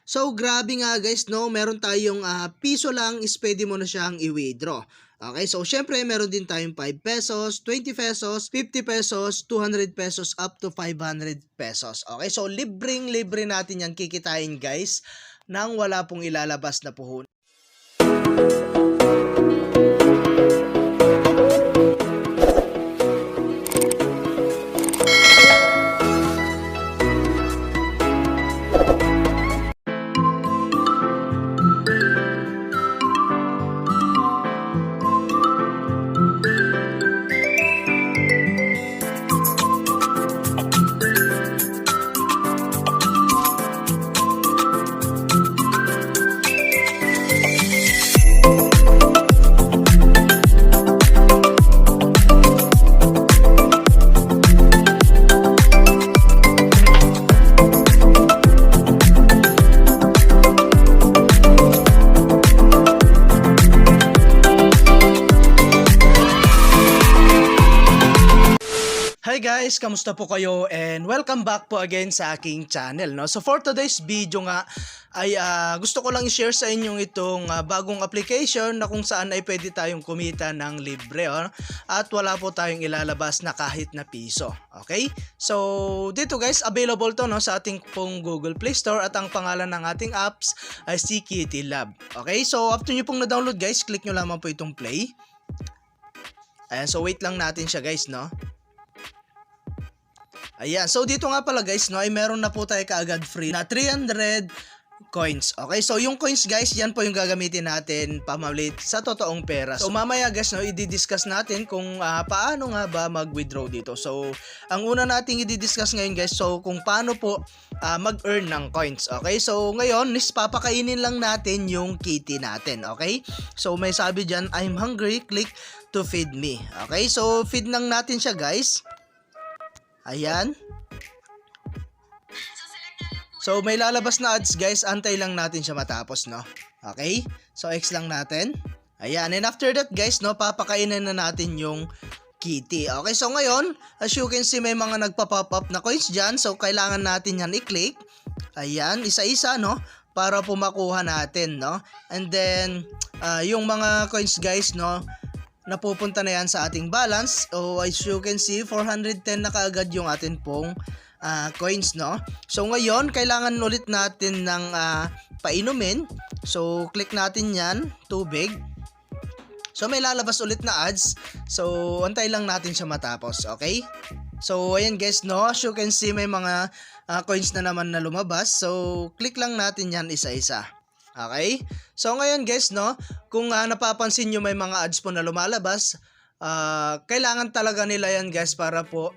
So grabe nga guys, no, meron tayong piso lang is pwede mo na siyang i-withdraw. Okay, so syempre meron din tayong 5 pesos, 20 pesos, 50 pesos, 200 pesos, up to 500 pesos. Okay, so libre natin yan kikitain guys nang wala pong ilalabas na puhunan. Hi guys, kamusta po kayo and welcome back po again sa aking channel, no? So for today's video nga ay gusto ko lang i-share sa inyong itong bagong application na kung saan ay pwede tayong kumita ng libre, at wala po tayong ilalabas na kahit na piso. Okay? So dito guys, available to, no, sa ating pong Google Play Store at ang pangalan ng ating apps ay si Kitty Lab. Okay? So after nyo pong na-download guys, click nyo lamang po itong play. Ayan, so wait lang natin siya guys, no? Ayan, so dito nga pala guys, no, ay meron na po tayo kaagad free na 300 coins. Okay, so yung coins guys, yan po yung gagamitin natin pamalit sa totoong pera. So mamaya guys, no, i-discuss natin kung paano nga ba mag-withdraw dito. So ang una nating i-discuss ngayon guys, so kung paano po mag-earn ng coins. Okay, so ngayon papakainin lang natin yung kitty natin. Okay, so may sabi dyan, I'm hungry, click to feed me. Okay, so feed lang natin siya guys. Ayan. So may lalabas na ads guys, antay lang natin siya matapos, no? Okay? So X lang natin. Ayan, and after that guys, no, papakainin na natin yung kitty. Okay, so ngayon, as you can see, may mga nagpa-pop up na coins dyan. So kailangan natin yan i-click. Ayan, isa-isa, no? Para po makuha natin, no? And then, yung mga coins guys, no, napupunta na yan sa ating balance. So as you can see, 410 na kaagad yung atin pong coins, no? So ngayon, kailangan ulit natin ng painumin. So click natin yan, tubig. So may lalabas ulit na ads. So antay lang natin siya matapos, okay? So ayan guys, no, as you can see, may mga coins na naman na lumabas. So click lang natin yan isa-isa. Okay? So ngayon guys, no, kung napapansin nyo may mga ads po na lumalabas, kailangan talaga nila yan guys para po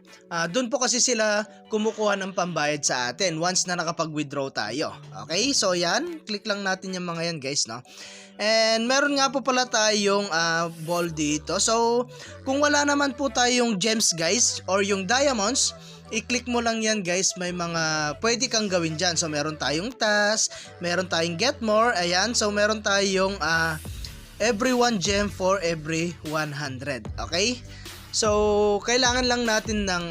dun po kasi sila kumukuha ng pambayad sa atin once na nakapag-withdraw tayo. Okay? So yan, click lang natin yung mga yan guys, no. And meron nga po pala tayong ball dito. So kung wala naman po tayong gems guys or yung diamonds, i-click mo lang yan guys, may mga pwede kang gawin dyan. So meron tayong task, meron tayong get more, ayan. So meron tayong every 1 gem for every 100. Okay? So kailangan lang natin ng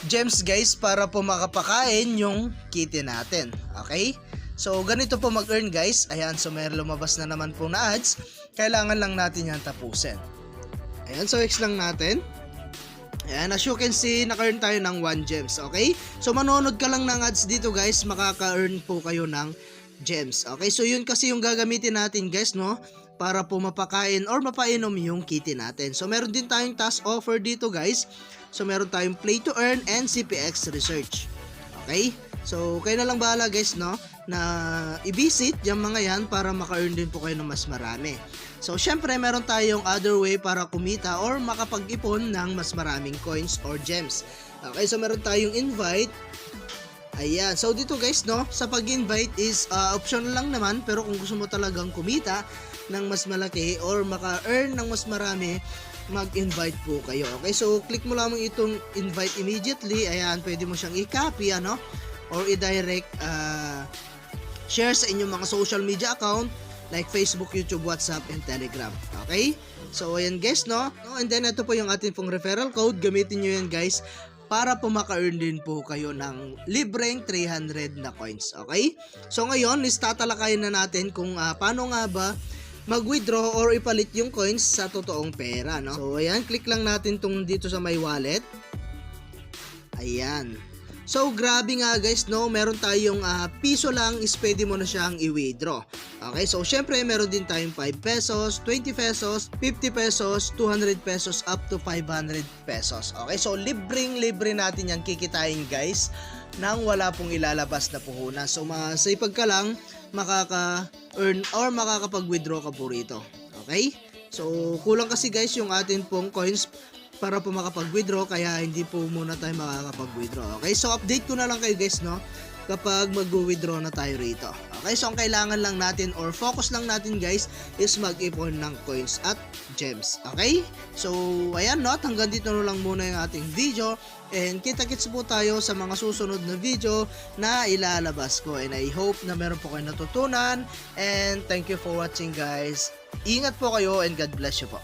gems guys para po makapakain yung kitty natin. Okay? So ganito po mag-earn guys. Ayan, so may lumabas na naman po na ads. Kailangan lang natin yan tapusin. Ayan, so X lang natin. Ayan, as you can see, naka-earn tayo ng 1 gems, okay? So, manonood ka lang ng ads dito, guys, makaka-earn po kayo ng gems, okay? So, yun kasi yung gagamitin natin, guys, no? Para po mapakain or mapainom yung kitty natin. So, meron din tayong task offer dito, guys. So, meron tayong play to earn and CPX research, okay? So, kayo na lang bahala, guys, no? Na i-visit yung mga yan para maka-earn din po kayo ng mas marami. So, syempre, meron tayong other way para kumita or makapag-ipon ng mas maraming coins or gems. Okay, so meron tayong invite. Ayan, so dito guys, no, sa pag-invite is optional lang naman, pero kung gusto mo talagang kumita ng mas malaki or maka-earn ng mas marami, mag-invite po kayo. Okay, so click mo lamang itong invite immediately. Ayan, pwede mo siyang i-copy, ano, or i-direct share sa inyong mga social media account like Facebook, YouTube, WhatsApp, and Telegram. Okay? So, ayan guys, no? And then, ito po yung ating pong referral code. Gamitin nyo yan guys para po maka-earn din po kayo ng libreng 300 na coins. Okay? So ngayon, is tatalakayin na natin kung paano nga ba mag-withdraw or ipalit yung coins sa totoong pera, no? So ayan, click lang natin tong dito sa my wallet. Ayan. So grabe nga guys, no, meron tayong piso lang is pwede mo na siyang i-withdraw. Okay, so syempre meron din tayong 5 pesos, 20 pesos, 50 pesos, 200 pesos up to 500 pesos. Okay, so libre natin yan kikitain guys nang wala pong ilalabas na puhunan. So masipag ka lang makaka-earn or makakapag-withdraw ka po rito. Okay? So kulang kasi guys yung atin pong coins para po makapag-withdraw, kaya hindi po muna tayo makakapag-withdraw. Okay, so update ko na lang kayo guys, no, kapag mag-withdraw na tayo rito. Okay, so ang kailangan lang natin or focus lang natin guys is mag-ipon ng coins at gems. Okay, so ayan, no, hanggang dito na lang muna yung ating video, and kita-kits po tayo sa mga susunod na video na ilalabas ko, and I hope na meron po kayo natutunan, and thank you for watching guys. Ingat po kayo and God bless you po.